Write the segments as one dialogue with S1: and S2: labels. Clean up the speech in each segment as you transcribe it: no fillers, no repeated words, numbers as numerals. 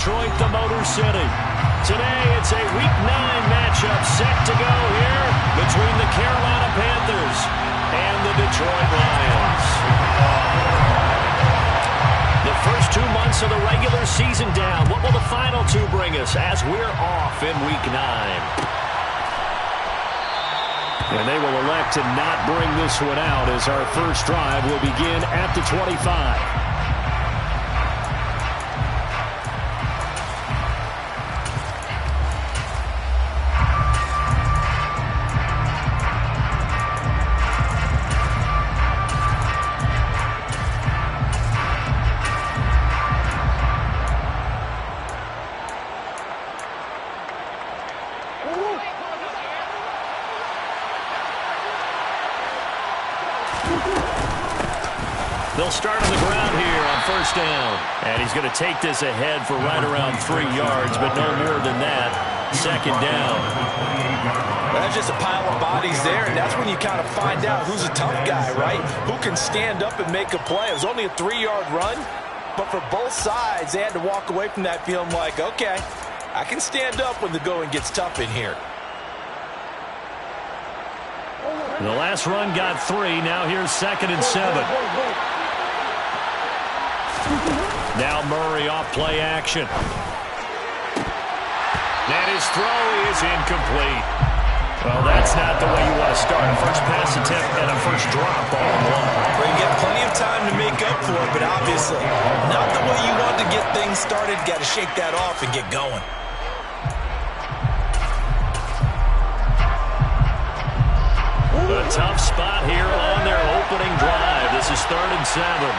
S1: Detroit, the Motor City. Today, it's a Week 9 matchup set to go here between the Carolina Panthers and the Detroit Lions. The first 2 months of the regular season down. What will the final 2 bring us as we're off in Week 9? And they will elect to not bring this one out as our first drive will begin at the 25. They'll start on the ground here on first down. And he's going to take this ahead for right around 3 yards, but no more than that. Second down.
S2: That's just a pile of bodies there, and that's when you kind of find out who's a tough guy, right? Who can stand up and make a play. It was only a 3-yard run, but for both sides, they had to walk away from that feeling like, okay, I can stand up when the going gets tough in here.
S1: The last run got 3. Now here's 2nd and 7. Now Murray off play action. And his throw is incomplete. Well, that's not the way you want to start. A first pass attempt and a first drop all in one.
S2: Well, you got plenty of time to make up for it, but obviously not the way you want to get things started. Got to shake that off and get going.
S1: A tough spot here on their opening drive. This is 3rd and 7.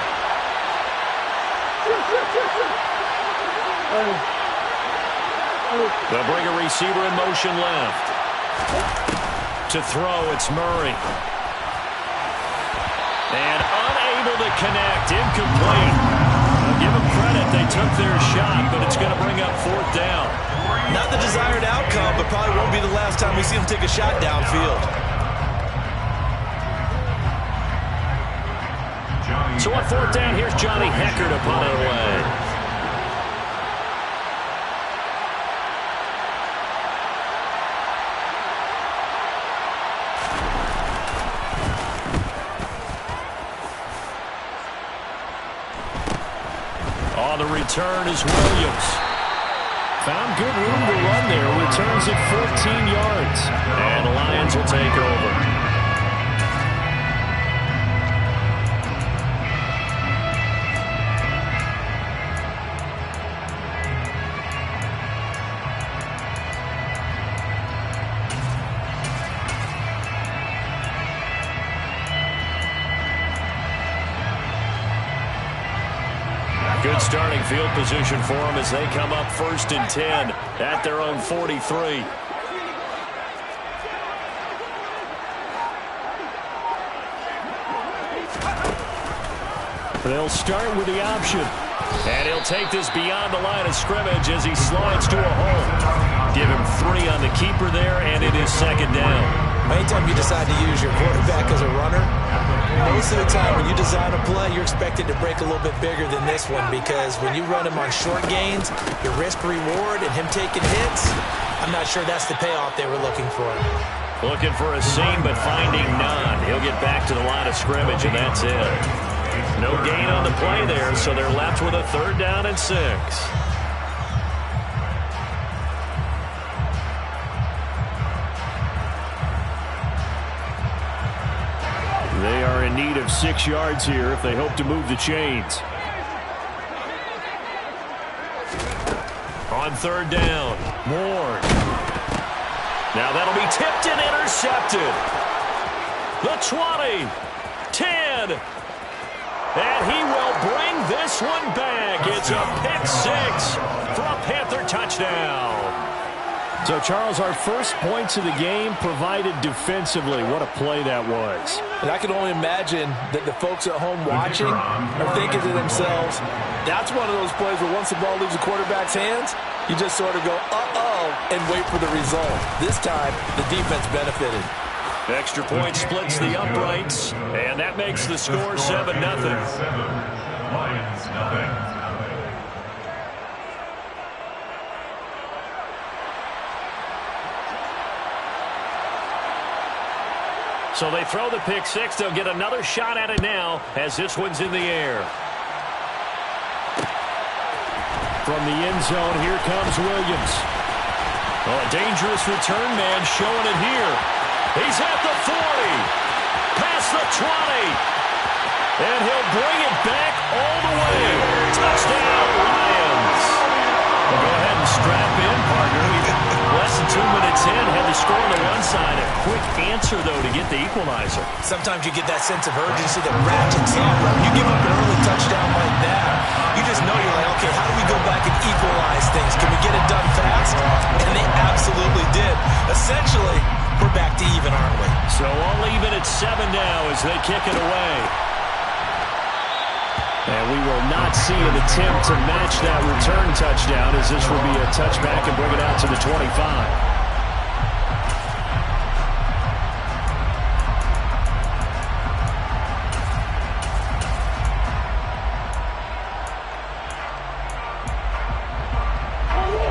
S1: They'll bring a receiver in motion left. To throw, it's Murray. And unable to connect, incomplete. I'll give them credit, they took their shot, but it's going to bring up 4th down.
S2: Not the desired outcome, but probably won't be the last time we see them take a shot downfield.
S1: So on 4th down, here's Johnny Hecker to punt it away. On the return is Williams. Found good room to run there. Returns at 14 yards. And the Lions will take over. Good starting field position for them as they come up 1st and 10 at their own 43. They'll start with the option. And he'll take this beyond the line of scrimmage as he slides to a hole. Give him 3 on the keeper there, and it is 2nd down.
S2: Anytime you decide to use your quarterback as a runner, most of the time when you design a play, you're expected to break a little bit bigger than this one because when you run him on short gains, your risk-reward and him taking hits, I'm not sure that's the payoff they were looking for.
S1: Looking for a seam, but finding none. He'll get back to the line of scrimmage, and that's it. No gain on the play there, so they're left with a 3rd down and 6. They are in need of 6 yards here if they hope to move the chains. On 3rd down, Ward. Now that'll be tipped and intercepted. The 20, 10, and he will bring this one back. It's a pick 6 for a Panther touchdown. So, Charles, our first points of the game provided defensively. What a play that was.
S2: And I can only imagine that the folks at home watching are thinking to themselves, that's one of those plays where once the ball leaves the quarterback's hands, you just sort of go, uh-oh, and wait for the result. This time, the defense benefited.
S1: Extra point splits the uprights, and that makes the score 7-0. So they throw the pick six. They'll get another shot at it now as this one's in the air. From the end zone, here comes Williams. Oh, a dangerous return man showing it here. He's at the 40. Past the 20. And he'll bring it back all the way. Touchdown, Lions. Well, go ahead and strap in, partner. Less than 2 minutes in, had the score on the one side. A quick answer, though, to get the equalizer.
S2: Sometimes you get that sense of urgency that ratchets up. When you give up an early touchdown like that, you just know you're like, okay, how do we go back and equalize things? Can we get it done fast? And they absolutely did. Essentially, we're back to even, aren't we?
S1: So all even at 7 now as they kick it away. And we will not see an attempt to match that return touchdown, as this will be a touchback and bring it out to the 25.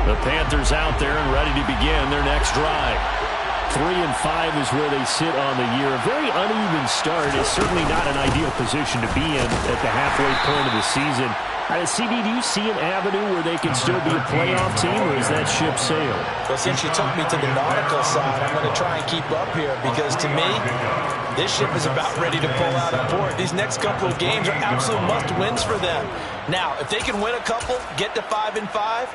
S1: The Panthers out there and ready to begin their next drive. 3-5 is where they sit on the year. A very uneven start. It's certainly not an ideal position to be in at the halfway point of the season. CD, do you see an avenue where they can still be a playoff team, or is that ship sailed?
S2: Well, since you took me to the nautical side, I'm going to try and keep up here, because to me, this ship is about ready to pull out of port. These next couple of games are absolute must-wins for them. Now, if they can win a couple, get to 5-5,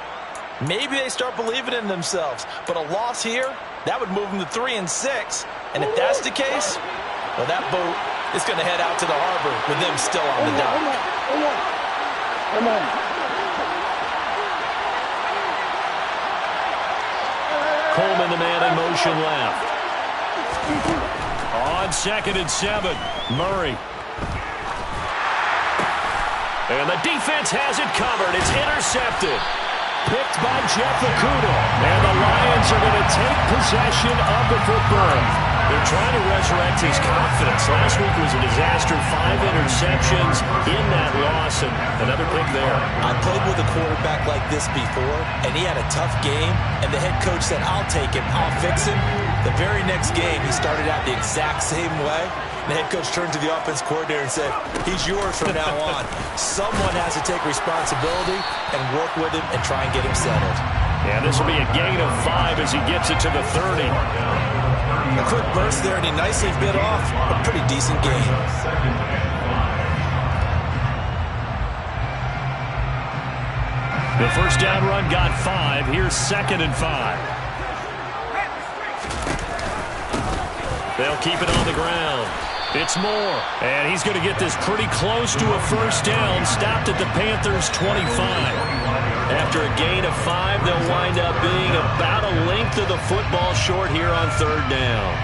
S2: maybe they start believing in themselves. But a loss here, that would move them to 3-6. And if that's the case, well, that boat is going to head out to the harbor with them still on the dock.
S3: Come on.
S1: Coleman, the man in motion left. On 2nd and 7, Murray. And the defense has it covered. It's intercepted. Picked by Jeff Okudah. And the Lions are going to take possession of the football. They're trying to resurrect his confidence. Last week was a disaster. 5 interceptions in that loss, and another pick there.
S2: I played with a quarterback like this before, and he had a tough game, and the head coach said, I'll take him, I'll fix him. The very next game, he started out the exact same way. The head coach turned to the offense coordinator and said, he's yours from now on. Someone has to take responsibility and work with him and try and get him settled.
S1: Yeah, this will be a gain of 5 as he gets it to the 30.
S2: A quick burst there, and he nicely bit off a pretty decent gain.
S1: The first down run got 5. Here's 2nd and 5. They'll keep it on the ground. It's Moore, and he's going to get this pretty close to a first down. Stopped at the Panthers' 25. After a gain of 5, they'll wind up being about a length of the football short here on 3rd down.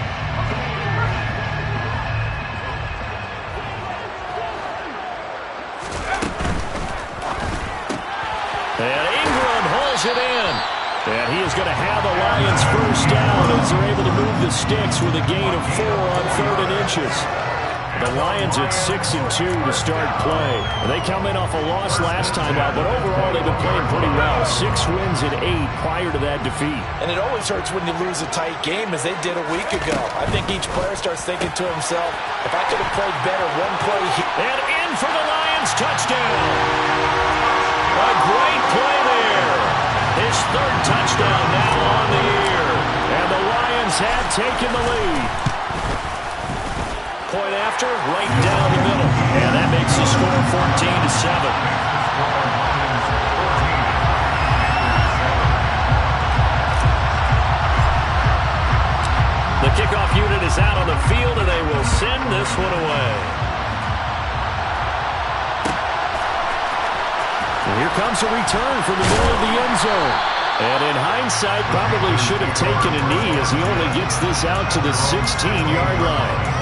S1: And Ingram hauls it in. And he is going to have the Lions first down as they're able to move the sticks with a gain of 4 on 3rd and inches. The Lions at 6-2 to start play. And they come in off a loss last time out, but overall they've been playing pretty well. 6 wins and 8 prior to that defeat.
S2: And it always hurts when you lose a tight game, as they did a week ago. I think each player starts thinking to himself, if I could have played better one play here.
S1: And in for the Lions, touchdown. A great play there. His 3rd touchdown now on the year. And the Lions have taken the lead. Point after, right down the middle. And that makes the score 14-7. The kickoff unit is out on the field, and they will send this one away. And here comes a return from the middle of the end zone. And in hindsight, probably should have taken a knee as he only gets this out to the 16-yard line.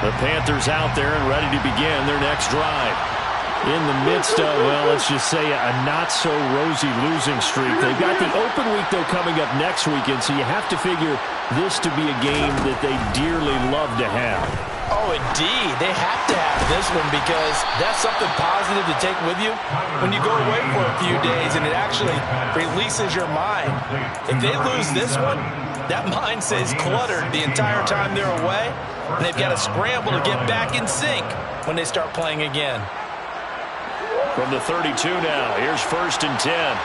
S1: The Panthers out there and ready to begin their next drive. In the midst of, well, let's just say a not-so-rosy losing streak. They've got the open week, though, coming up next weekend, so you have to figure this to be a game that they dearly love to have.
S2: Oh, indeed. They have to have this one because that's something positive to take with you when you go away for a few days, and it actually releases your mind. If they lose this one, that mind stays cluttered the entire time they're away, and they've got to scramble to get back in sync when they start playing again.
S1: From the 32 now, here's 1st and 10.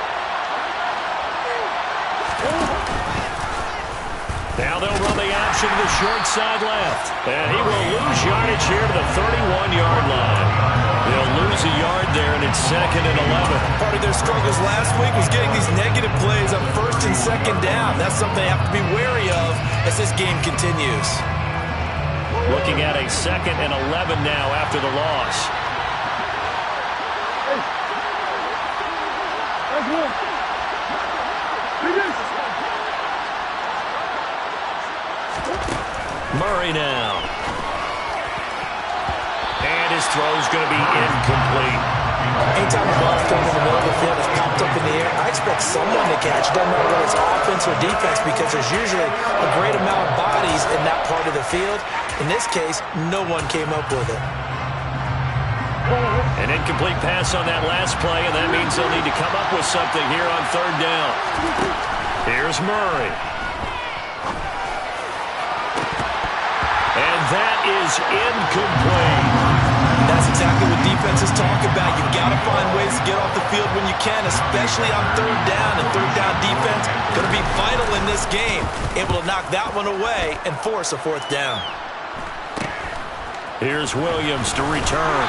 S1: Now they'll run the option to the short side left. And he will lose yardage here to the 31-yard line. They'll lose a yard there, and it's 2nd and 11.
S2: Part of their struggles last week was getting these negative plays on 1st and 2nd down. That's something they have to be wary of as this game continues.
S1: Looking at a 2nd and 11 now after the loss. Murray now. And his throw's going to be incomplete.
S2: Anytime the ball's thrown in the middle of the field, it's popped up in the air, I expect someone to catch. It doesn't matter whether it's offense or defense because there's usually a great amount of bodies in that part of the field. In this case, no one came up with it.
S1: An incomplete pass on that last play, and that means they'll need to come up with something here on 3rd down. Here's Murray. And that is incomplete.
S2: That's exactly what defenses talk about. You've got to find ways to get off the field when you can, especially on 3rd down. And 3rd down defense going to be vital in this game. Able to knock that one away and force a 4th down.
S1: Here's Williams to return.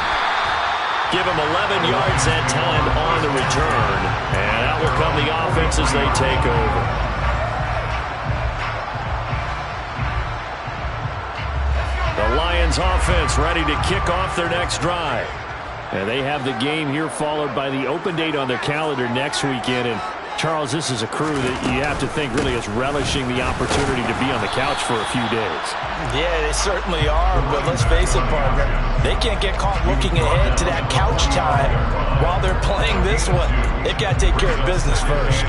S1: Give him 11 yards that time on the return. And out will come the offense as they take over. The Lions offense ready to kick off their next drive. And they have the game here followed by the open date on their calendar next weekend. And Charles, this is a crew that you have to think really is relishing the opportunity to be on the couch for a few days.
S2: Yeah, they certainly are, but let's face it, partner. They can't get caught looking ahead to that couch time while they're playing this one. They've got to take care of business first.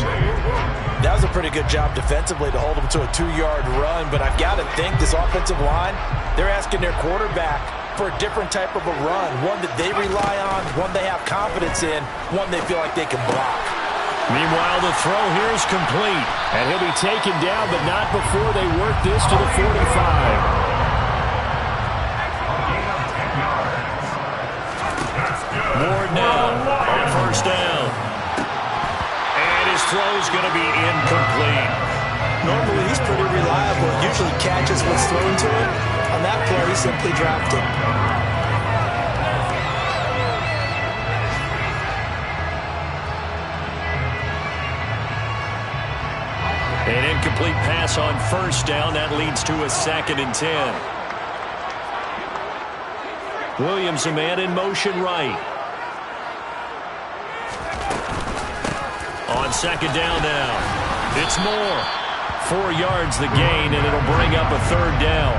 S2: That was a pretty good job defensively to hold them to a 2-yard run, but I've got to think this offensive line, they're asking their quarterback for a different type of a run, one that they rely on, one they have confidence in, one they feel like they can block.
S1: Meanwhile, the throw here is complete, and he'll be taken down, but not before they work this to the 45. Ward now on 1st down. And his throw's going to be incomplete.
S2: Normally, he's pretty reliable. Usually catches what's thrown to him. On that play, he simply dropped it.
S1: An incomplete pass on 1st down. That leads to a 2nd and 10. Williams, a man in motion right. On 2nd down now. It's Moore. 4 yards the gain, and it'll bring up a 3rd down.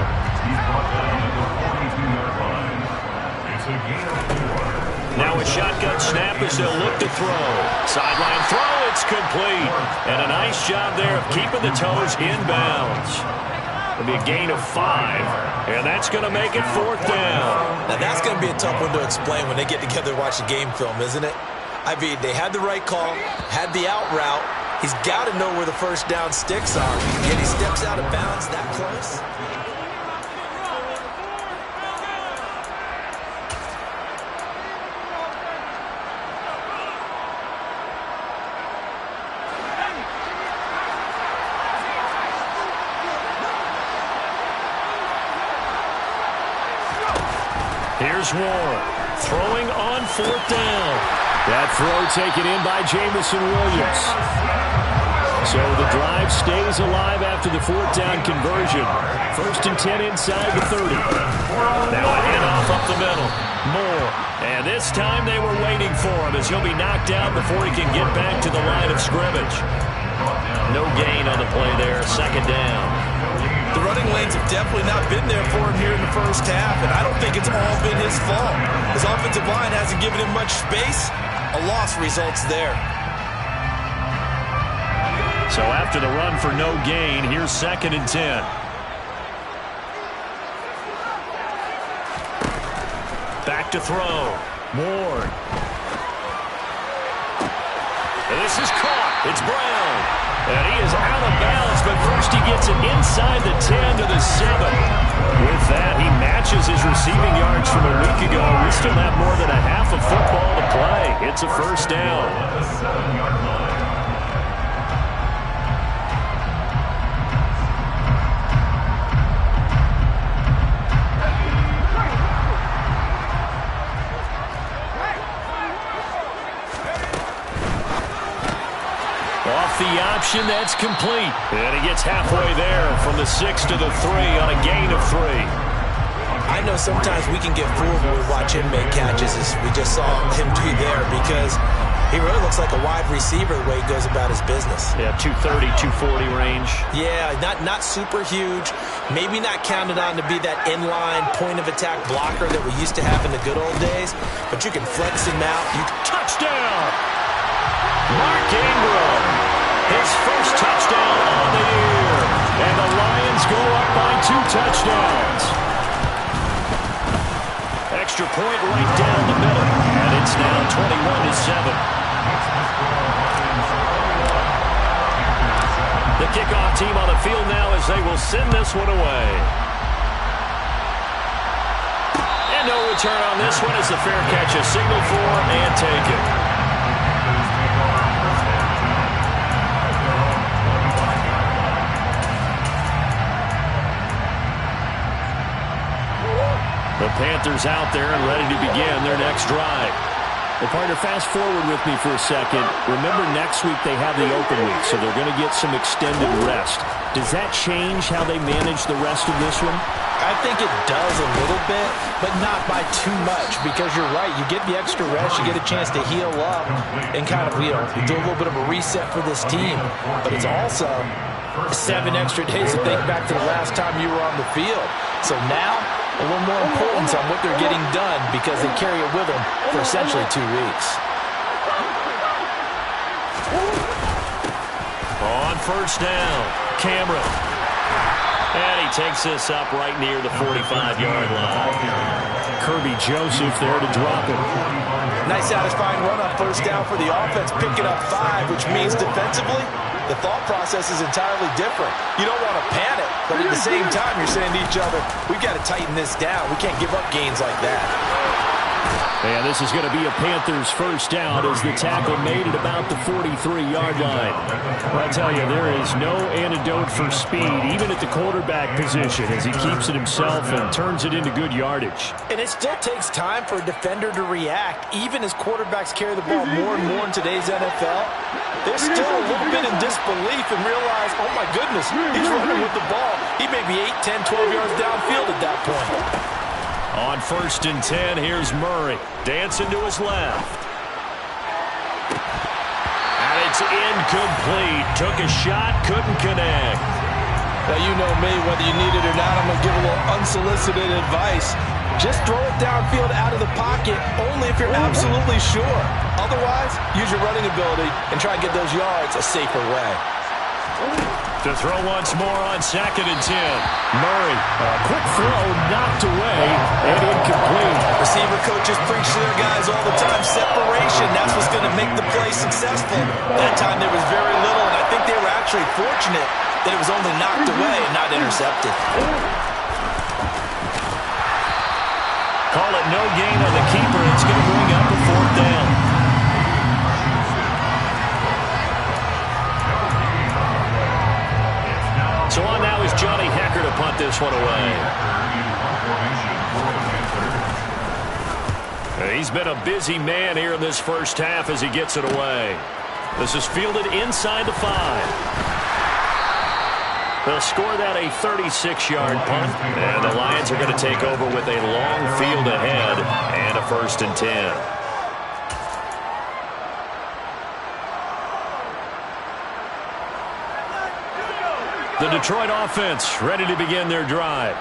S1: Now a shotgun snap as they'll look to throw. Sideline throw, it's complete. And a nice job there of keeping the toes inbounds. It'll be a gain of 5, and that's going to make it 4th down.
S2: Now that's going to be a tough one to explain when they get together and watch the game film, isn't it? I mean, they had the right call, had the out route. He's got to know where the 1st down sticks are. Yet he steps out of bounds that close.
S1: Here's Ward, throwing on 4th down. That throw taken in by Jamison Williams. So the drive stays alive after the 4th down conversion. 1st and 10 inside the 30. Now a handoff up the middle. Moore. And this time they were waiting for him as he'll be knocked down before he can get back to the line of scrimmage. No gain on the play there. 2nd down.
S2: The running lanes have definitely not been there for him here in the 1st half, and I don't think it's all been his fault. His offensive line hasn't given him much space. A loss results there.
S1: So after the run for no gain, here's 2nd and 10. Back to throw. Ward. And this is caught. It's Brown. And he is out of bounds, but first he gets it inside the 10 to the 7. With that, he matches his receiving yards from a week ago. We still have more than a half of football to play. It's a first down. Off the option, that's complete. And he gets halfway there from the 6 to the 3 on a gain of 3.
S2: I know sometimes we can get fooled when we watch him make catches, as we just saw him do there, because he really looks like a wide receiver the way he goes about his business.
S1: Yeah, 230, 240 range.
S2: Yeah, not super huge. Maybe not counted on to be that inline point-of-attack blocker that we used to have in the good old days, but you can flex him out.
S1: Touchdown! Mark Ingram, his first touchdown on the year. And the Lions go up by 2 touchdowns. Extra point right down the middle. And it's now 21-7. The kickoff team on the field now as they will send this one away. And no return on this one as the fair catch is signaled for and taken. The Panthers out there and ready to begin their next drive. Well, partner, fast forward with me for a second. Remember, next week they have the open week, so they're going to get some extended rest. Does that change how they manage the rest of this one?
S2: I think it does a little bit, but not by too much, because you're right. You get the extra rest, you get a chance to heal up and kind of, do a little bit of a reset for this team. But it's also 7 extra days to think back to the last time you were on the field. So now, a little more importance on what they're getting done because they carry it with them for essentially 2 weeks.
S1: On first down, Cameron. And he takes this up right near the 45-yard line. Kirby Joseph there to drop it.
S2: Nice satisfying run on first down for the offense, picking up 5, which means defensively, the thought process is entirely different. You don't want to panic, but at the same time, you're saying to each other, we've got to tighten this down. We can't give up gains like that.
S1: And this is going to be a Panthers first down as the tackle made at about the 43-yard line. Well, I tell you, there is no antidote for speed, even at the quarterback position, as he keeps it himself and turns it into good yardage.
S2: And it still takes time for a defender to react, even as quarterbacks carry the ball more and more in today's NFL. They're still a little bit in disbelief and realize, oh my goodness, he's running with the ball. He may be 8, 10, 12 yards downfield at that point.
S1: On first and 10, here's Murray. Dancing to his left. And it's incomplete. Took a shot, couldn't connect.
S2: Now, you know me, whether you need it or not, I'm going to give a little unsolicited advice. Just throw it downfield out of the pocket, only if you're absolutely sure. Otherwise, use your running ability and try and get those yards a safer way.
S1: To throw once more on second and 10. Murray, a quick throw, knocked away, and incomplete.
S2: Receiver coaches preach to their guys all the time, separation, that's what's going to make the play successful. That time there was very little, and I think they were actually fortunate that it was only knocked away and not intercepted.
S1: Call it no gain on the keeper. It's going to bring up a 4th down. So on now is Johnny Hecker to punt this one away. He's been a busy man here in this first half as he gets it away. This is fielded inside the 5. They'll score that a 36-yard punt, and the Lions are going to take over with a long field ahead and a 1st and 10. The Detroit offense ready to begin their drive.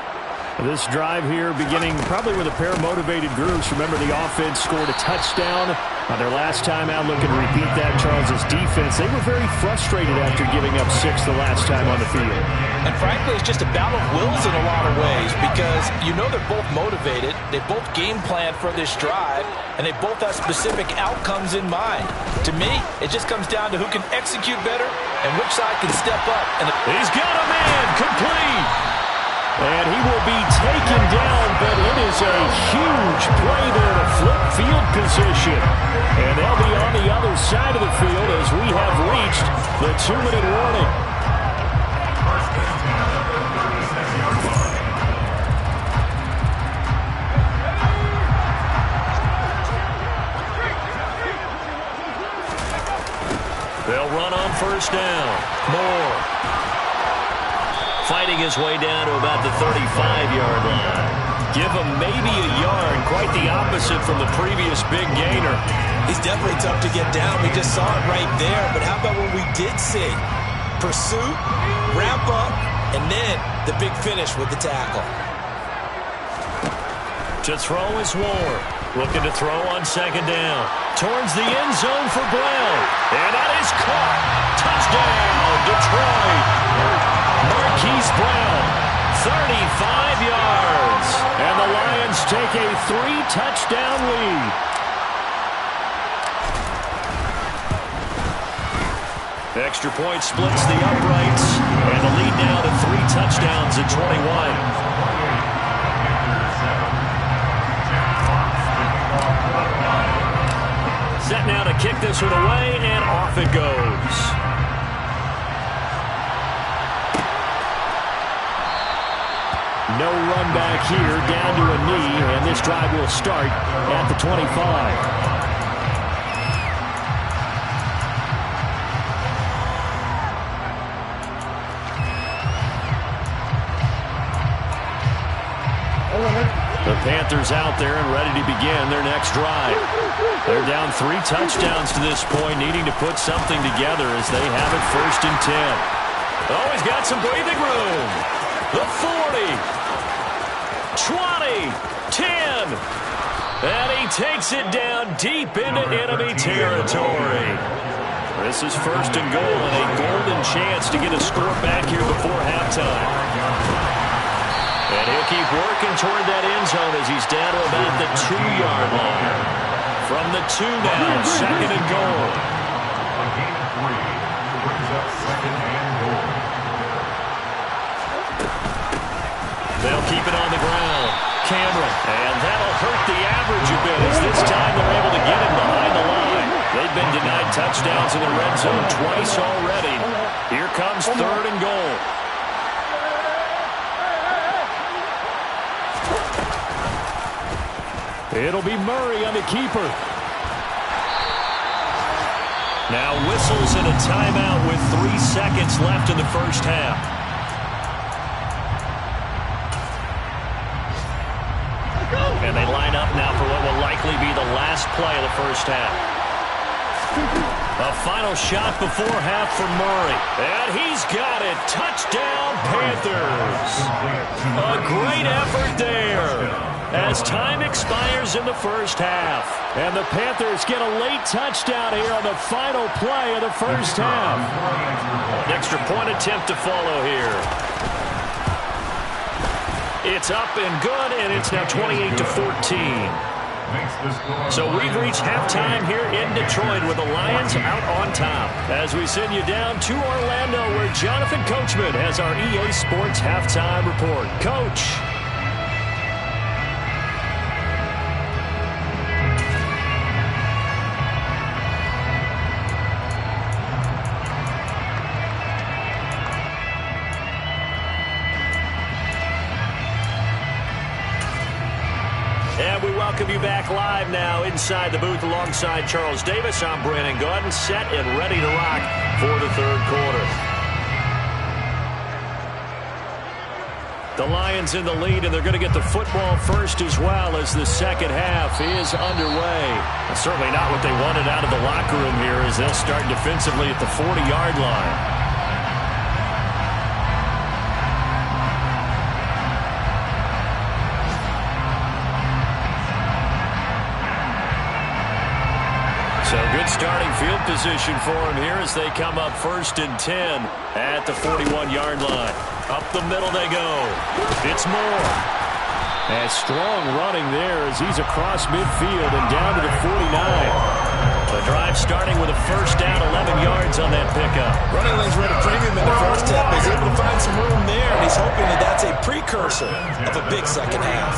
S1: This drive here beginning probably with a pair of motivated groups. Remember, the offense scored a touchdown on their last time out. Looking to repeat that. Charles's defense, they were very frustrated after giving up 6 the last time on the field.
S2: And frankly, it's just a battle of wills in a lot of ways because you know they're both motivated. They both game plan for this drive, and they both have specific outcomes in mind. To me, it just comes down to who can execute better and which side can step up. And
S1: he's got a man complete. And he will be taken down, but it is a huge play there to flip field position. And they'll be on the other side of the field as we have reached the 2-minute warning. They'll run on first down. Moore. Fighting his way down to about the 35-yard line. Give him maybe a yard. Quite the opposite from the previous big gainer.
S4: He's definitely tough to get down. We just saw it right there. But how about what we did see? Pursuit, wrap up, and then the big finish with the tackle.
S1: To throw is Ward. Looking to throw on second down. Towards the end zone for Brown. And that is caught. Touchdown, Detroit. Marquise Brown, 35 yards. And the Lions take a 3-touchdown lead. Extra point splits the uprights. And the lead now to 3 touchdowns at 21. Set now to kick this one away, and off it goes. No run back here, down to a knee, and this drive will start at the 25. The Panthers out there and ready to begin their next drive. They're down 3 touchdowns to this point, needing to put something together as they have it 1st and 10. Oh, he's got some breathing room. The 40. 20, 10, and he takes it down deep into enemy territory. This is 1st and goal and a golden chance to get a score back here before halftime. And he'll keep working toward that end zone as he's down to about the 2-yard line. From the 2 now, 2nd and goal. They'll keep it on the ground. Cameron, and that'll hurt the average a bit as this time they're able to get him behind the line. They've been denied touchdowns in the red zone twice already. Here comes 3rd and goal. It'll be Murray on the keeper. Now whistles in a timeout with 3 seconds left in the first half. And they line up now for what will likely be the last play of the first half. A final shot before half for Murray. And he's got it. Touchdown, Panthers. A great effort there as time expires in the first half. And the Panthers get a late touchdown here on the final play of the first half. An extra point attempt to follow here. It's up and good, and it's now 28-14. So we've reached halftime here in Detroit with the Lions out on top. As we send you down to Orlando, where Jonathan Coachman has our EA Sports halftime report. Coach. And we welcome you back live now inside the booth alongside Charles Davis. I'm Brandon Gordon, set and ready to rock for the 3rd quarter. The Lions in the lead, and they're going to get the football first as well as the second half is underway. And certainly not what they wanted out of the locker room here as they'll start defensively at the 40-yard line. So good starting field position for him here as they come up 1st and 10 at the 41-yard line. Up the middle they go. It's Moore. And strong running there as he's across midfield and down to the 49. The drive starting with a 1st down, 11 yards on that pickup.
S4: Running lanes were at a premium in the first half. He's able to find some room there, and he's hoping that that's a precursor of a big second half.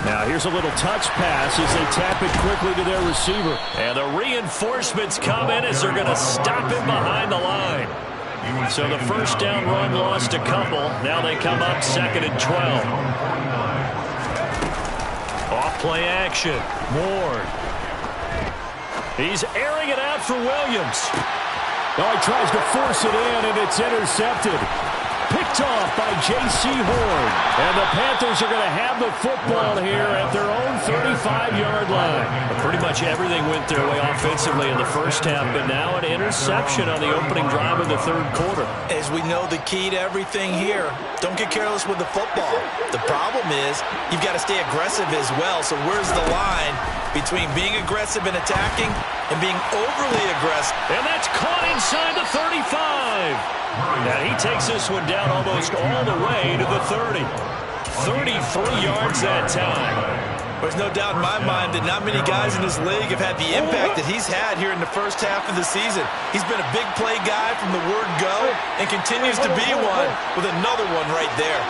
S1: Now here's a little touch pass as they tap it quickly to their receiver. And the reinforcements come in as they're going to stop him behind the line. So the 1st down run lost a couple. Now they come up 2nd and 12. Off play action. Ward. He's airing it out for Williams. Oh, he tries to force it in, and it's intercepted. Picked off by J.C. Horn. And the Panthers are going to have the football here at their own 35-yard line. Pretty much everything went their way offensively in the first half, but now an interception on the opening drive of the 3rd quarter.
S4: As we know, the key to everything here, don't get careless with the football. The problem is you've got to stay aggressive as well. So where's the line between being aggressive and attacking and being overly aggressive?
S1: And that's caught inside the 35. Now he takes this one down almost all the way to the 30. 33 yards that time.
S4: There's no doubt in my mind that not many guys in this league have had the impact that he's had here in the first half of the season. He's been a big play guy from the word go and continues to be one with another one right there.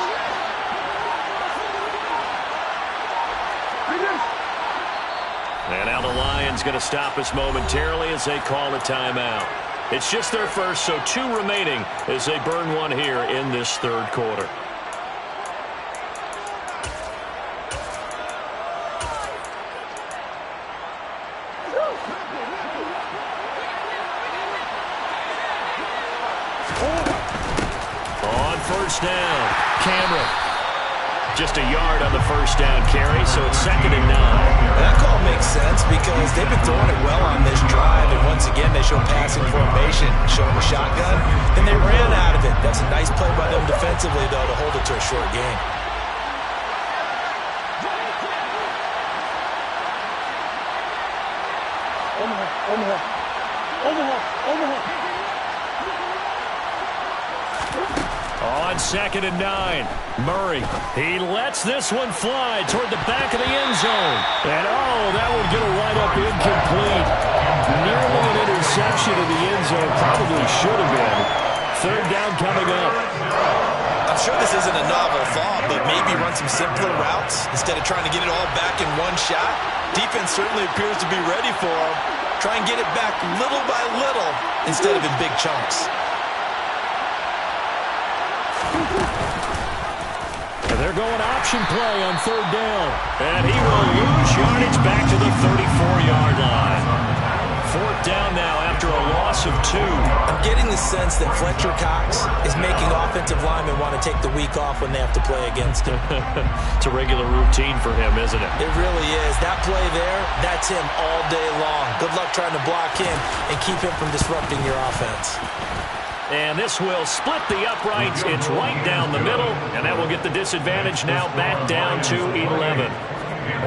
S1: And now the Lions going to stop us momentarily as they call a timeout. It's just their first, so 2 remaining as they burn one here in this 3rd quarter. On 1st down, Cameron. Just a yard on the 1st down carry, so it's 2nd and 9.
S4: That call makes sense because they've been throwing it well on this drive, and once again they show passing formation, showing a shotgun, and they ran out of it. That's a nice play by them defensively, though, to hold it to a short game.
S1: On 2nd and 9, Murray. He lets this one fly toward the back of the end zone. And, oh, that one going to wind up incomplete. Nearly an interception in the end zone. Probably should have been. 3rd down coming up.
S4: I'm sure this isn't a novel thought, but maybe run some simpler routes instead of trying to get it all back in one shot. Defense certainly appears to be ready for him. Try and get it back little by little instead of in big chunks.
S1: And they're going option play on 3rd down. And he will lose yardage back to the 34-yard line. 4th down now after a loss of 2.
S4: I'm getting the sense that Fletcher Cox is making offensive linemen want to take the week off when they have to play against him.
S1: It's a regular routine for him, isn't it?
S4: It really is. That play there, that's him all day long. Good luck trying to block him and keep him from disrupting your offense.
S1: And this will split the uprights. It's right down the middle, and that will get the disadvantage now back down to 11.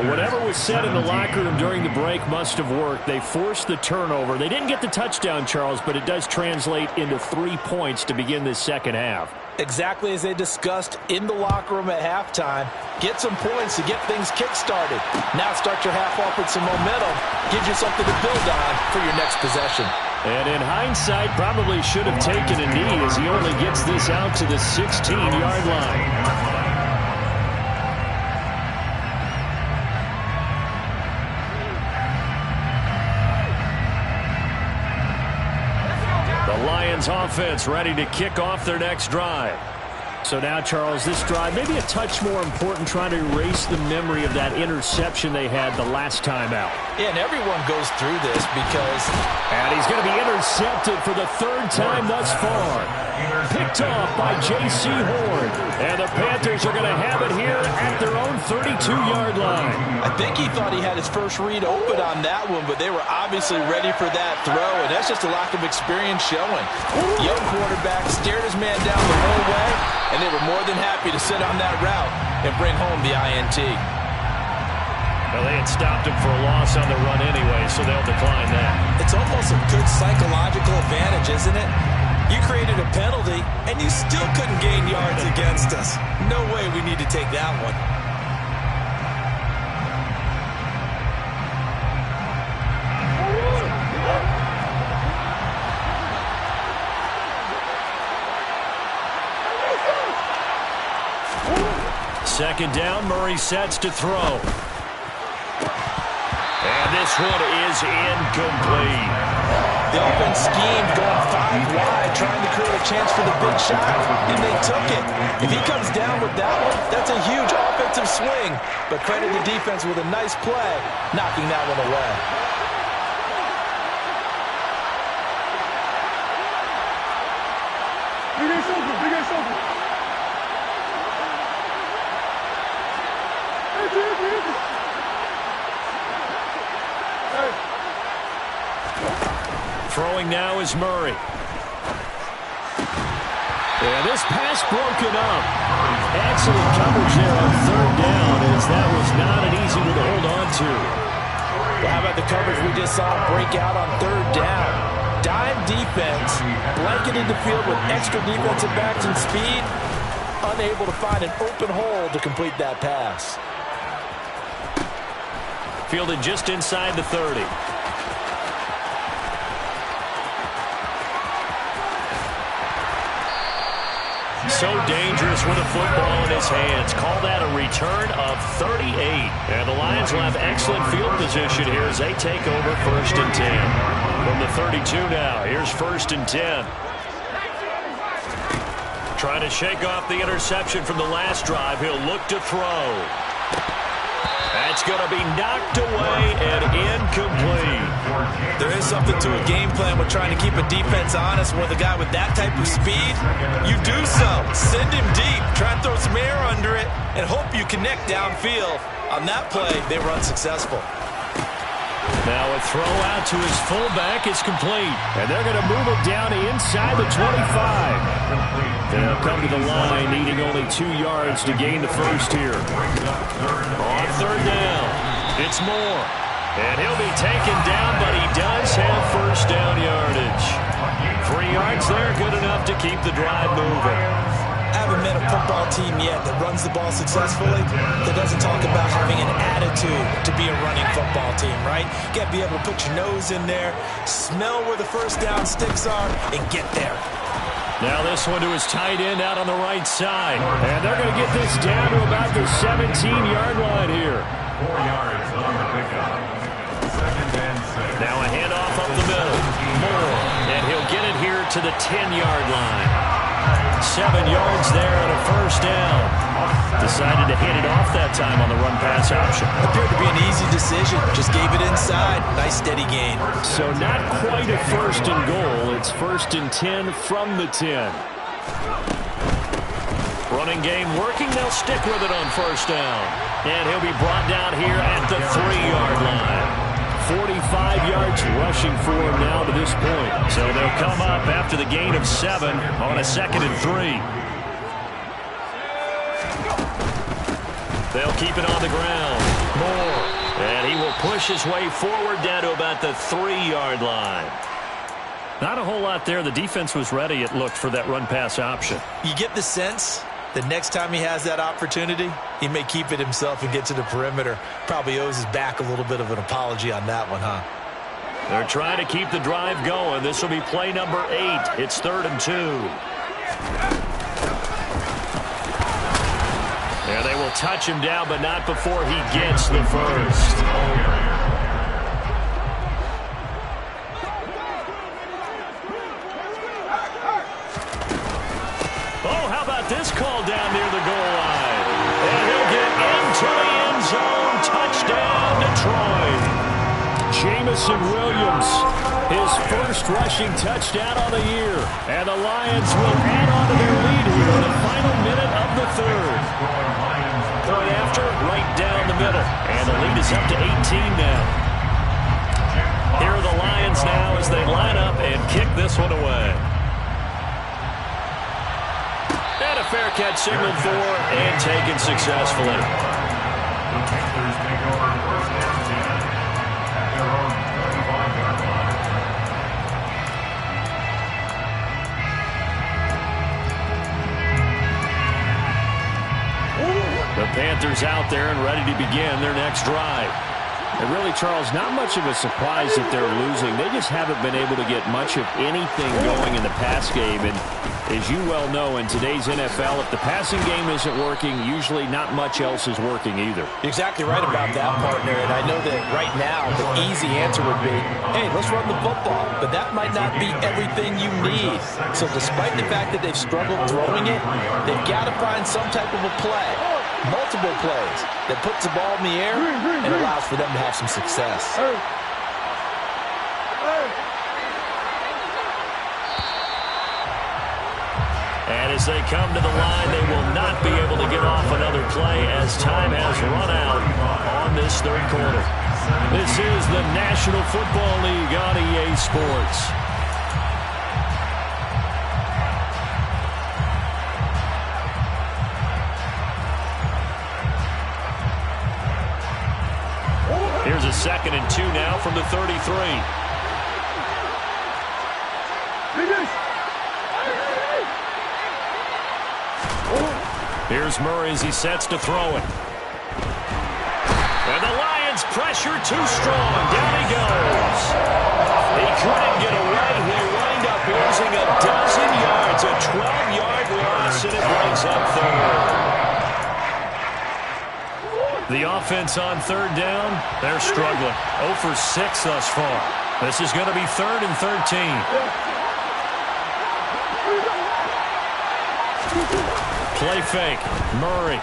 S1: Whatever was said in the locker room during the break must have worked. They forced the turnover. They didn't get the touchdown, Charles, but it does translate into 3 points to begin this second half.
S4: Exactly as they discussed in the locker room at halftime. Get some points to get things kick-started. Now start your half off with some momentum. Gives you something to build on for your next possession.
S1: And in hindsight, probably should have taken a knee as he only gets this out to the 16-yard line. The Lions offense ready to kick off their next drive. So now, Charles, this drive maybe a touch more important, trying to erase the memory of that interception they had the last time out.
S2: Yeah, and everyone goes through this because...
S1: And he's going to be intercepted for the third time thus far. Picked off by J.C. Horn. And the Panthers are going to have it here at their own 32-yard line.
S2: I think he thought he had his first read open on that one, but they were obviously ready for that throw, and that's just a lack of experience showing. Young quarterback stared his man down the whole way, and they were more than happy to sit on that route and bring home the INT.
S1: Well, they had stopped him for a loss on the run anyway, so they'll decline that.
S4: It's almost a good psychological advantage, isn't it? You created a penalty, and you still couldn't gain yards against us. No way we need to take that one.
S1: Second down, Murray sets to throw. And this one is incomplete.
S2: The offense schemed going 5 wide, trying to create a chance for the big shot, and they took it. If he comes down with that one, that's a huge offensive swing. But credit the defense with a nice play, knocking that one away.
S1: Throwing now is Murray. And this pass broken up. Excellent coverage there on third down, as that was not an easy one to hold on to.
S2: Well, how about the coverage we just saw break out on third down? Dime defense, blanketed the field with extra defensive backs and speed, unable to find an open hole to complete that pass.
S1: Fielded just inside the 30. So dangerous with a football in his hands. Call that a return of 38. And the Lions will have excellent field position here as they take over 1st and 10. From the 32 now, here's 1st and 10. Trying to shake off the interception from the last drive. He'll look to throw. That's going to be knocked away and incomplete.
S4: There is something to a game plan with trying to keep a defense honest with a guy with that type of speed. You do so. Send him deep. Try and throw some air under it and hope you connect downfield. On that play, they were unsuccessful.
S1: Now a throw out to his fullback is complete. And they're going to move it down inside the 25. They'll come to the line needing only 2 yards to gain the first here. On third down, it's Moore. And he'll be taken down, but he does have first down yardage. 3 yards there, good enough to keep the drive moving.
S4: I haven't met a football team yet that runs the ball successfully that doesn't talk about having an attitude to be a running football team, right? You got to be able to put your nose in there, smell where the first down sticks are, and get there.
S1: Now this one to his tight end out on the right side. And they're going to get this down to about the 17-yard line here.
S5: 4 yards on the pickup. 2nd and 6.
S1: Now a handoff up the middle. Moore. And he'll get it here to the 10-yard line. 7 yards there and a first down. Decided to hit it off that time on the run-pass option.
S4: Appeared to be an easy decision. Just gave it inside. Nice steady gain.
S1: So not quite a 1st and goal. It's 1st and 10 from the 10. Running game working. They'll stick with it on 1st down. And he'll be brought down here at the 3-yard line. 45 yards rushing for him now to this point. So they'll come up after the gain of 7 on a 2nd and 3. They'll keep it on the ground. Moore. And he will push his way forward down to about the 3-yard line. Not a whole lot there. The defense was ready, it looked, for that run-pass option.
S4: You get the sense that next time he has that opportunity, he may keep it himself and get to the perimeter. Probably owes his back a little bit of an apology on that one, huh?
S1: They're trying to keep the drive going. This will be play number 8. It's 3rd and 2. Yeah, they will touch him down, but not before he gets the first. Oh, how about this call down near the goal line? And he'll get into the end zone. Touchdown, Detroit. Jameson Williams, his first rushing touchdown on the year. And the Lions will add on to their lead here in the final minute of the third. Point after, right down the middle. And the lead is up to 18 now. Here are the Lions now as they line up and kick this one away. And a fair catch signaled for and taken successfully.
S5: The Panthers take over first and 10 at their own 35-yard line.
S1: The Panthers out there and ready to begin their next drive.
S6: And really, Charles, not much of a surprise that they're losing. They just haven't been able to get much of anything going in the pass game. And as you well know, in today's NFL, if the passing game isn't working, usually not much else is working either.
S2: You're exactly right about that, partner. And I know that right now the easy answer would be, hey, let's run the football. But that might not be everything you need. So despite the fact that they've struggled throwing it, they've got to find some type of a play, multiple plays, that puts the ball in the air and allows for them to have some success.
S1: And as they come to the line, they will not be able to get off another play as time has run out on this third quarter. This is the National Football League on EA Sports. Here's a 2nd and 2 now from the 33. Here's Murray as he sets to throw it. And the Lions pressure too strong. Down he goes. He couldn't get away. He wind up losing a dozen yards. A 12-yard loss, and it brings up third. The offense on third down, they're struggling. 0 for 6 thus far. This is going to be 3rd and 13. Play fake. Murray.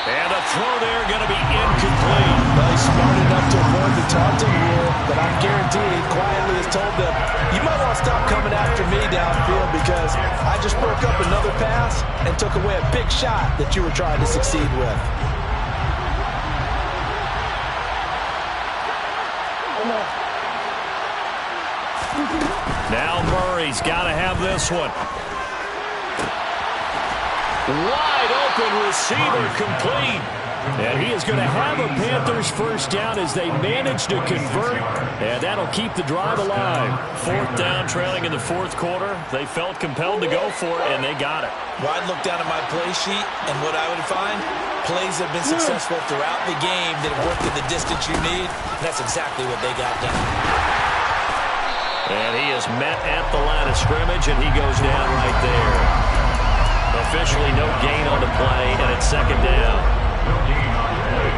S1: And a throw there going to be incomplete.
S2: Well, he's smart enough to avoid the taunting rule, but I'm guaranteed quietly has told them, you might want to stop coming after me downfield because I just broke up another pass and took away a big shot that you were trying to succeed with.
S1: Now Murray's got to have this one. Wide open receiver complete. And he is going to have a Panthers first down as they manage to convert. And that'll keep the drive alive. 4th down, trailing in the 4th quarter. They felt compelled to go for it, and they got it.
S4: Well, I'd look down at my play sheet, and what I would find, plays have been successful throughout the game that have worked in the distance you need. That's exactly what they got done.
S1: And he is met at the line of scrimmage, and he goes down right there. Officially no gain on the play, and it's 2nd down.
S5: No gain on the play.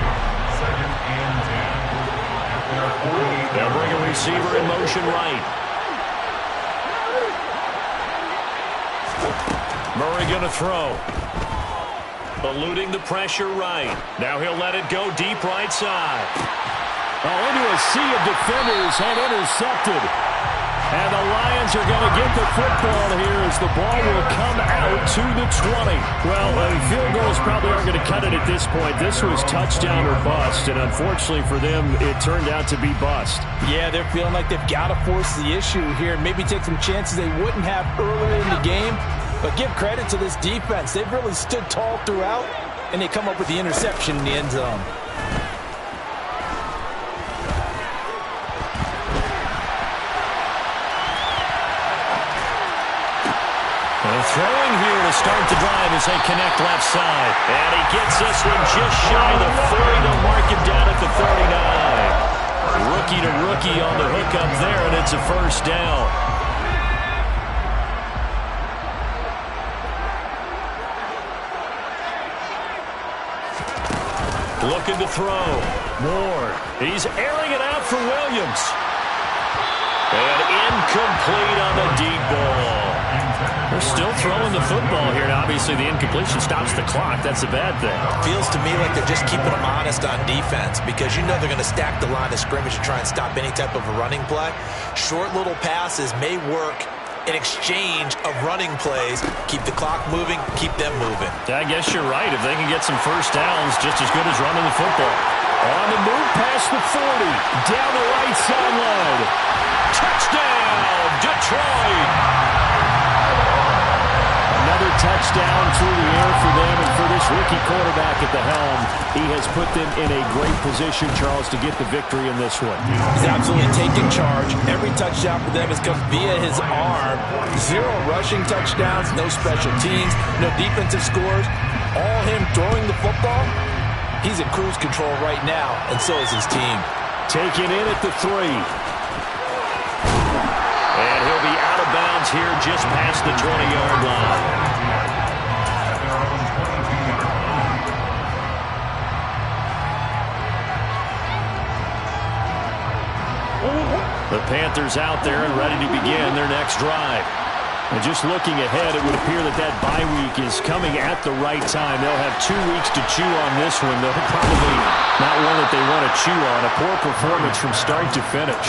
S5: 2nd and 10.
S1: They'll bring a receiver in motion right. Murray going to throw. Eluding the pressure right. Now he'll let it go deep right side. Oh, into a sea of defenders and intercepted. And the Lions are going to get the football here as the ball will come out to the 20. Well, field goals probably aren't going to cut it at this point. This was touchdown or bust, and unfortunately for them, it turned out to be bust.
S2: Yeah, they're feeling like they've got to force the issue here and maybe take some chances they wouldn't have earlier in the game. But give credit to this defense. They've really stood tall throughout, and they come up with the interception in the end zone.
S1: Throwing here to start the drive as they connect left side. And he gets this one just shy of the 40 to mark him down at the 39. Rookie to rookie on the hookup there, and it's a first down. Looking to throw. Ward. He's airing it out for Williams. And incomplete on the deep ball. They're still throwing the football here, and obviously the incompletion stops the clock. That's a bad thing.
S4: Feels to me like they're just keeping them honest on defense because you know they're going to stack the line of scrimmage to try and stop any type of a running play. Short little passes may work in exchange of running plays. Keep the clock moving, keep them moving.
S1: I guess you're right. If they can get some first downs, just as good as running the football. On the move past the 40, down the right sideline. Touchdown, Detroit! Another touchdown through the air for them, and for this rookie quarterback at the helm, he has put them in a great position, Charles, to get the victory in this one.
S2: He's absolutely taken charge. Every touchdown for them has come via his arm. 0 rushing touchdowns, no special teams, no defensive scores. All him throwing the football. He's in cruise control right now, and so is his team.
S1: Taken in at the 3. And he'll be out of bounds here just past the 20-yard line. The Panthers out there and ready to begin their next drive. And just looking ahead, it would appear that that bye week is coming at the right time. They'll have 2 weeks to chew on this one. They'll probably not one that they want to chew on. A poor performance from start to finish.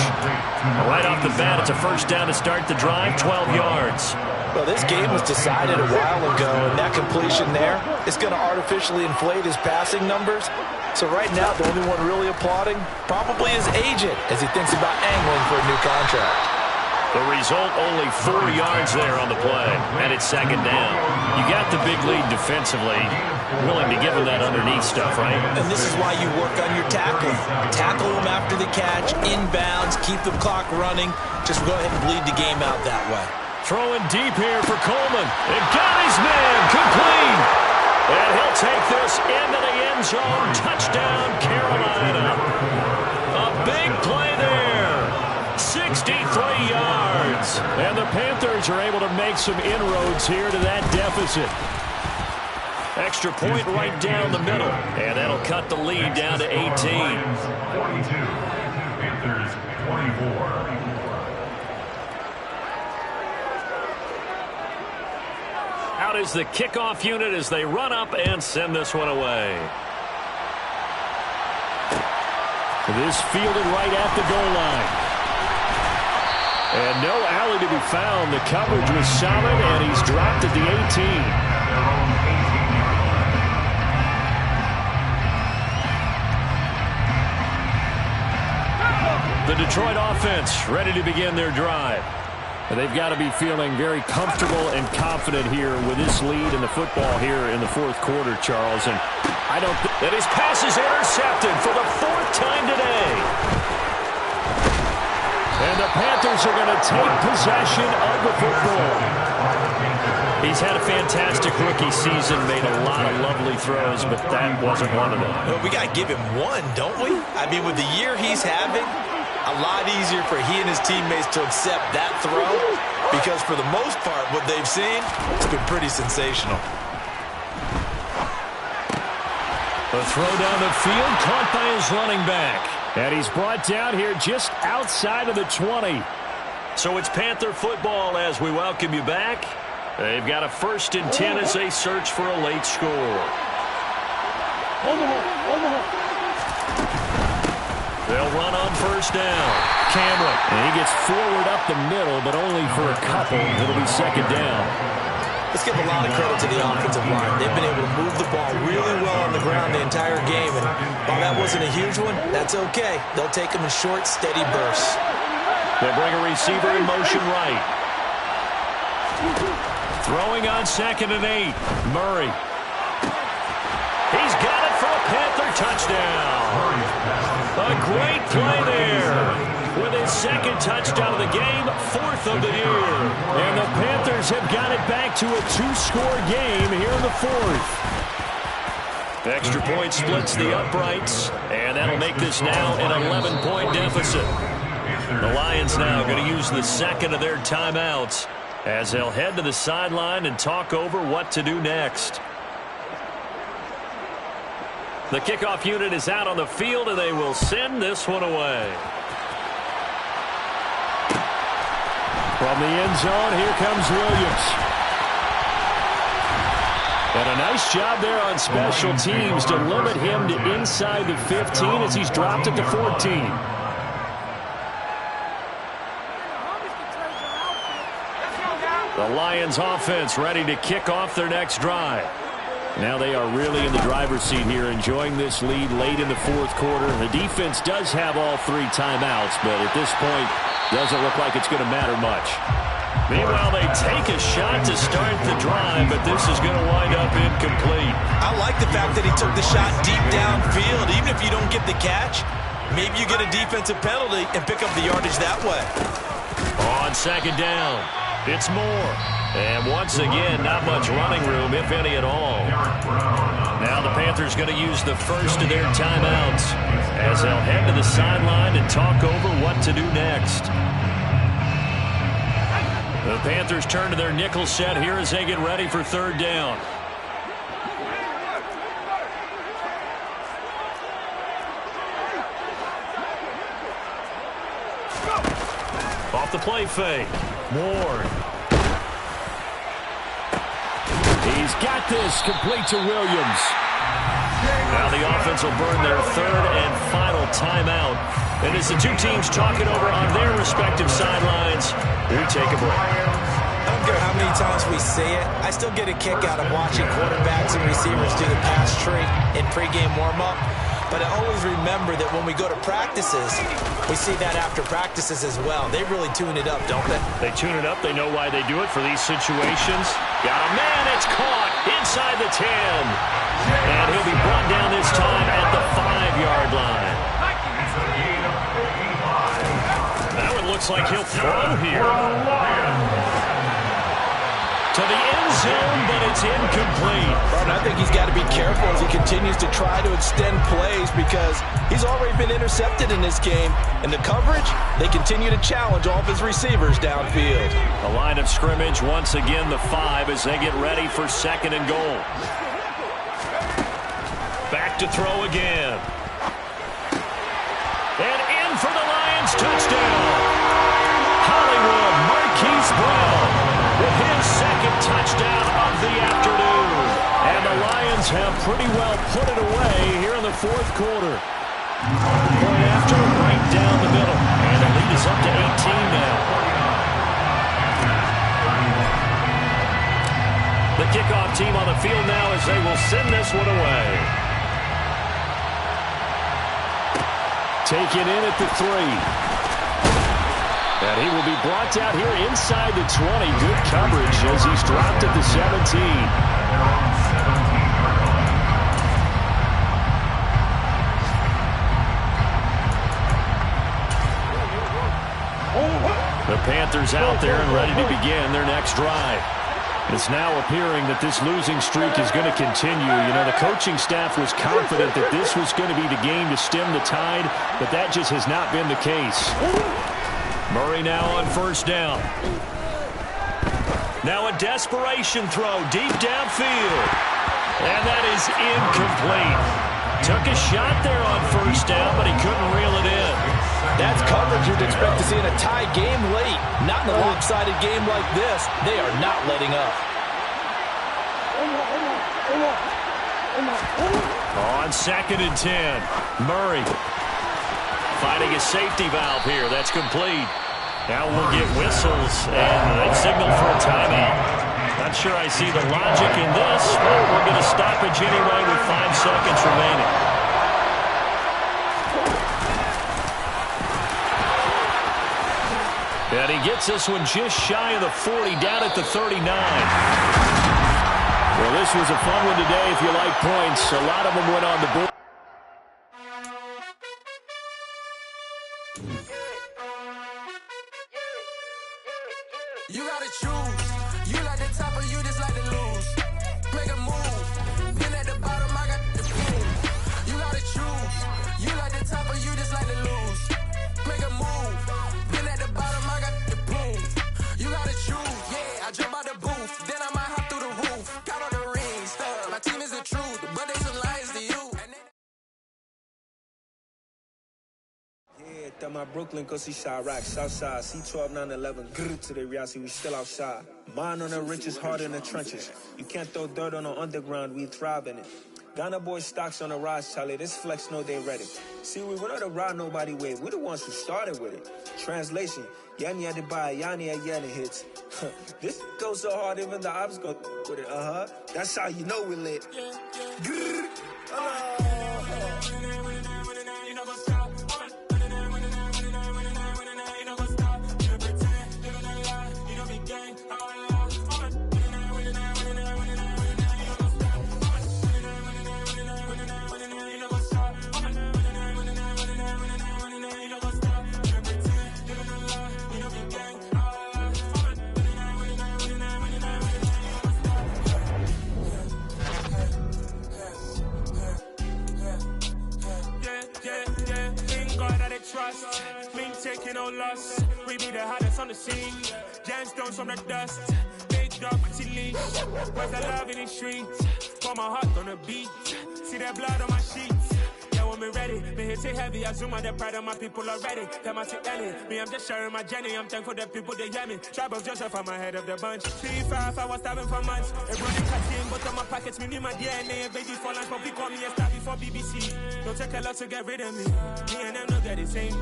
S1: Right off the bat, it's a first down to start the drive, 12 yards.
S2: Well, this game was decided a while ago, and that completion there is going to artificially inflate his passing numbers. So right now, the only one really applauding probably his agent as he thinks about angling for a new contract.
S1: The result, only 4 yards there on the play, and it's second down. You got the big lead defensively, willing to give them that underneath stuff, right?
S4: And this is why you work on your tackling. Tackle them after the catch, inbounds, keep the clock running. Just go ahead and bleed the game out that way.
S1: Throwing deep here for Coleman. It got his man, complete. And he'll take this into the end zone. Touchdown, Carolina. A big play there. 63 yards. And the Panthers are able to make some inroads here to that deficit. Extra point right down the middle. And that'll cut the lead down to 18.
S5: 42. Panthers 24.
S1: Out is the kickoff unit as they run up and send this one away. This fielded right at the goal line. And no alley to be found. The coverage was solid, and he's dropped at the 18. The Detroit offense ready to begin their drive. They've got to be feeling very comfortable and confident here with this lead in the football here in the fourth quarter, Charles. And I don't think that his pass is intercepted for the 4th time today. And the Panthers are going to take possession of the football. He's had a fantastic rookie season, made a lot of lovely throws, but that wasn't one of them.
S4: Well, we got to give him one, don't we? I mean, with the year he's having, a lot easier for he and his teammates to accept that throw because for the most part, what they've seen, it's been pretty sensational.
S1: The throw down the field caught by his running back. And he's brought down here just outside of the 20. So it's Panther football as we welcome you back. They've got a 1st and 10 as they search for a late score. They'll run on 1st down. Cameron. And he gets forward up the middle, but only for a couple. It'll be 2nd down.
S4: Let's give a lot of credit to the offensive line. They've been able to move the ball really well on the ground the entire game. And while that wasn't a huge one, that's okay. They'll take them in short, steady bursts.
S1: They bring a receiver in motion right. Throwing on 2nd and 8. Murray. He's got it for a Panther touchdown. A great play there. With his 2nd touchdown of the game, 4th of the year. And the Panthers have got it back to a 2-score game here in the 4th. Extra point splits the uprights, and that'll make this now an 11-point deficit. The Lions now going to use the 2nd of their timeouts as they'll head to the sideline and talk over what to do next. The kickoff unit is out on the field, and they will send this one away. From the end zone, here comes Williams.
S6: And a nice job there on special teams to limit him to inside the 15 as he's dropped it to 14. The Lions offense ready to kick off their next drive. Now they are really in the driver's seat here, enjoying this lead late in the fourth quarter. The defense does have all 3 timeouts, but at this point, doesn't look like it's going to matter much.
S1: Meanwhile, they take a shot to start the drive, but this is going to wind up incomplete.
S4: I like the fact that he took the shot deep downfield. Even if you don't get the catch, maybe you get a defensive penalty and pick up the yardage that way.
S1: On second down, it's Moore. And once again, not much running room, if any at all. Now the Panthers going to use the first of their timeouts as they'll head to the sideline and talk over what to do next. The Panthers turn to their nickel set here as they get ready for third down. Off the play fake. Ward.
S6: He's got this complete to Williams.
S1: Now the offense will burn their third and final timeout. And as the two teams talk it over on their respective sidelines, we take a break.
S2: I don't care how many times we say it, I still get a kick out of watching quarterbacks and receivers do the pass tree in pregame warm-up. But I always remember that when we go to practices, we see that after practices as well. They really tune it up, don't they?
S1: They tune it up. They know why they do it for these situations. Got a man. It's caught inside the 10. And he'll be brought down this time at the 5-yard line. Now it looks like he'll throw here. To the end zone, but it's incomplete.
S2: And I think he's got to be careful as he continues to try to extend plays because he's already been intercepted in this game. And the coverage, they continue to challenge all of his receivers downfield.
S1: The line of scrimmage, once again, the 5 as they get ready for second and goal. Back to throw again. And in for the Lions, touchdown. Hollywood Marquise Brown with his second touchdown of the afternoon. And the Lions have pretty well put it away here in the fourth quarter. Point after, right down the middle. And the lead is up to 18 now. The kickoff team on the field now as they will send this one away.
S6: Taken in at the 3. And he will be brought out here inside the 20. Good coverage as he's dropped at the 17.
S1: The Panthers out there and ready to begin their next drive. It's now appearing that this losing streak is going to continue. You know, the coaching staff was confident that this was going to be the game to stem the tide, but that just has not been the case. Murray now on first down. Now a desperation throw deep downfield. And that is incomplete. Took a shot there on first down, but he couldn't reel it in.
S2: That's coverage you'd expect to see in a tie game late. Not in a lopsided game like this. They are not letting up.
S1: On second and 10, Murray finding a safety valve here. That's complete. Now we'll get whistles and they signal for a timeout. Not sure I see the logic in this, but we're going to stoppage anyway with 5 seconds remaining. And he gets this one just shy of the 40, down at the 39.
S6: Well, this was a fun one today if you like points. A lot of them went on the board.
S7: You gotta choose. You like the top or you just like to lose. Make a move. Been at the bottom, I got the boom. You gotta choose. You like the top or you just like to lose. Make a move. Been at the bottom, I got the boom. You gotta choose. Yeah, I jump out the booth. Then I might hop through the roof. Got on the ring stuff. My team is the truth, but they some lies to you.
S8: That my Brooklyn, go see Chirac, Southside, C12, 911, grrr to the reality, we still outside. Mine on the riches, hard in the trenches. You can't throw dirt on the underground, we thrive in it. Ghana boys stocks on the rise, Charlie, this flex know they ready. See, we went on to ride nobody wave, we the ones who started with it. Translation, Yani had to buy, Yani had Yanni hits. This goes so hard, even the ops go with it, That's how you know we lit. Grrr.
S9: Trust, been taking no loss. We be the hottest on the scene. Gemstones from the dust. Big dog, pretty leash. Where's the love in the streets? Pour my heart on the beat. See that blood on my sheets. Yeah, when me ready, me hit it heavy. I zoom on the pride of my people already. Them I see Ellie. Me, I'm just sharing my journey. I'm thankful that people they hear me. Tribe of Joseph, I'm ahead of the bunch. 3-5, I was starving for months. Everybody cutting, but on my pockets, me need my DNA. Baby for lunch, but we call me a star before BBC. Don't take a lot to get rid of me. Me and them no get the same.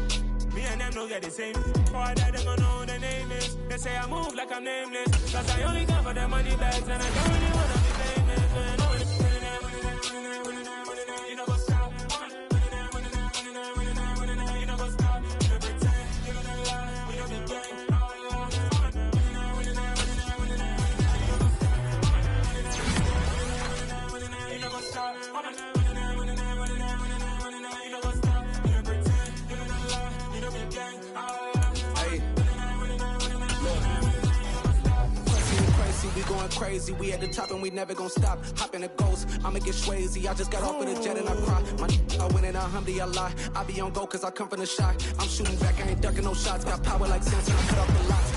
S9: Me and them no get the same. Before I die, they gon' know who the name is. They say I move like I'm nameless. Cause I only come for the money bags. And I don't really wanna be famous. You know what's up. You know what's up. You pretend. You don't lie. We don't be gang. You know what's up.
S10: We going crazy, we at the top and we never gon' stop. Hop in a ghost, I'ma get swayzy. I just got off of the jet and I cry. I win in a Humvee, I lie. I be on go cause I come from the shot. I'm shooting back, I ain't ducking no shots. Got power like Samson, I cut off the lots.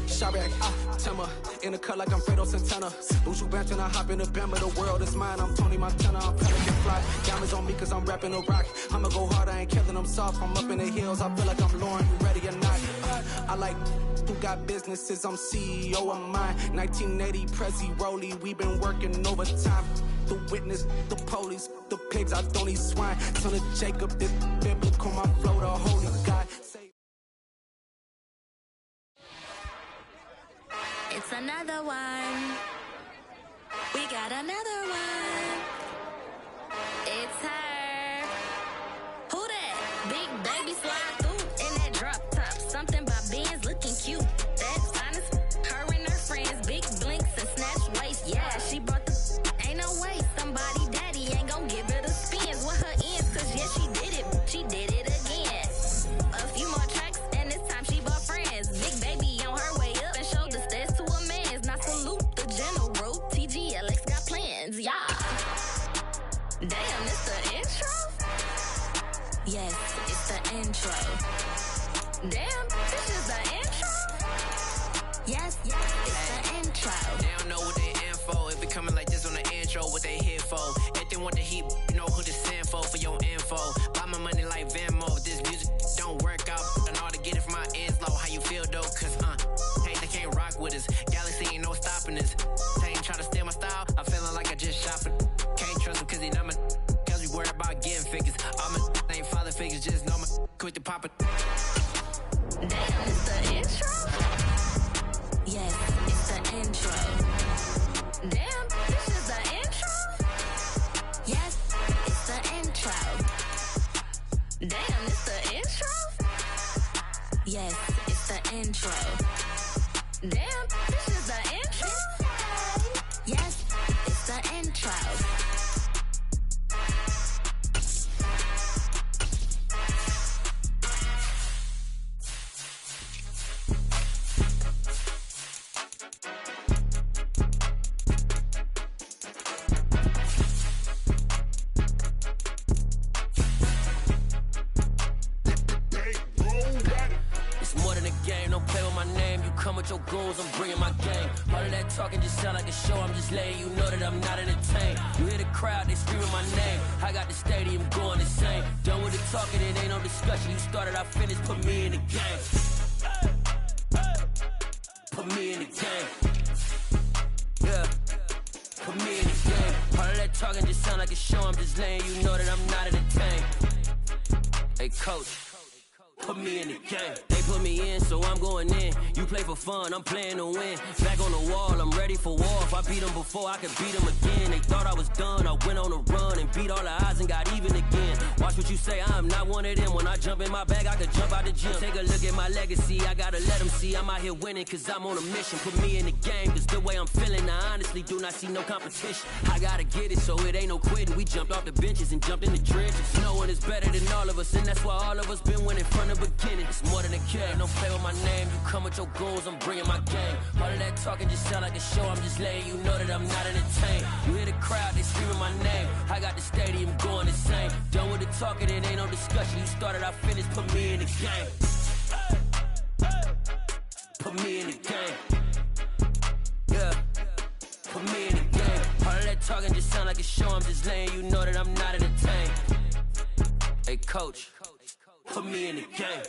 S10: Chirac, Timmer, in the cut like I'm Fredo Santana. Buju Banton, I hop in the Bama, the world is mine. I'm Tony Montana, I'm Pelican Fly. Diamonds on me cause I'm rapping a rock. I'ma go hard, I ain't killing them soft. I'm up in the hills, I feel like I'm Lauren, you ready or not? I like who got businesses, I'm CEO of mine. 1980 Prezi Rolly, we been working overtime. The witness, the police, the pigs, I don't eat swine. Son of Jacob, this biblical, my flow, the holy God.
S11: It's another one. We got another one. It's her. Who that? Big baby slide through in that drop top. Something by Benz looking cute. That's honest. Her and her friends, big blinks and snatch waist. Yeah, she brought the. Ain't no way somebody daddy ain't gon' give her the spins with her ends. Cause yeah, she did it. She did it again. A few more tracks and this time she bought friends. Big baby on her way up and showed the stairs to a man's. Now salute the general. TGLX got plans, yeah. Damn, it's the intro? Yes, it's the intro. Damn, this is the intro? Yes, it's the intro.
S12: They don't know what they in for. If it coming like this on the intro, what they here for? If they want the heat, you know who to send for your info. Buy my money like Venmo. If this music don't work out, and all to get it from my ends low. How you feel though? Cause hey, they can't rock with us. Galaxy ain't no stopping us. They ain't trying to steal my style. I'm feeling like I just shopping. Can't trust him cause he not my. Cause we worried about getting figures. All my ain't father figures. Just know my quit the poppin'.
S11: Damn, it's the intro? Yes, it's the intro. Damn, this is the intro? Yes, it's the intro. Damn, it's the intro? Yes, it's the intro. Damn, this is the intro? Yes, it's the intro.
S12: game, don't play with my name. You come with your goons, I'm bringing my game. All of that talking just sound like a show, I'm just letting you know that I'm not entertained. You hear the crowd, they screaming my name. I got the stadium going insane. Done with the talking, it ain't no discussion. You started, I finished, put me in the game. Put me in the game. Yeah. Put me in the game. All of that talking just sound like a show, I'm just letting you know that I'm not entertained. Hey, coach. Put me in the game. They put me in, so I'm going in. You play for fun, I'm playing to win. Back on the wall, I'm ready for war. If I beat them before, I could beat them again. They thought I was done, I went on a run and beat all the odds and got even again. Watch what you say, I'm not one of them. When I jump in my bag, I could jump out the gym. Take a look at my legacy, I gotta let them see I'm out here winning, cause I'm on a mission. Put me in the game, cause the way I'm feeling, I honestly do not see no competition. I gotta get it, so it ain't no quitting. We jumped off the benches and jumped in the trenches. No one is better than all of us, and that's why all of us been winning from the beginning. It's more than a game, don't play with my name. You come with your goons, I'm bringing my game. All of that talking just sound like a show, I'm just letting you know that I'm not entertained. You hear the crowd, they screaming my name. I got the stadium going insane. Done with the talking, it ain't no discussion. You started, I finished, put me in the game. Put me in the game. Yeah. Put me in the game. All of that talking just sound like a show, I'm just letting you know that I'm not entertained. Hey, coach. Put me in the game.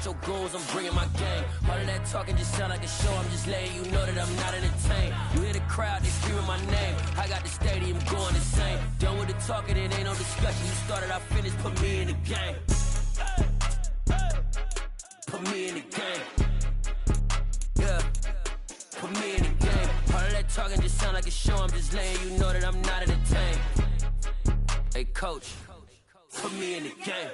S12: Your goals, I'm bringing my game. All of that talking just sound like a show, I'm just letting you know that I'm not entertained. You hear the crowd, they screaming my name. I got the stadium going insane. Done with the talking, it ain't no discussion. You started, I finished, put me in the game. Put me in the game. Yeah. Put me in the game. All of that talking just sound like a show, I'm just letting you know that I'm not entertained. Hey, coach, put me in the game.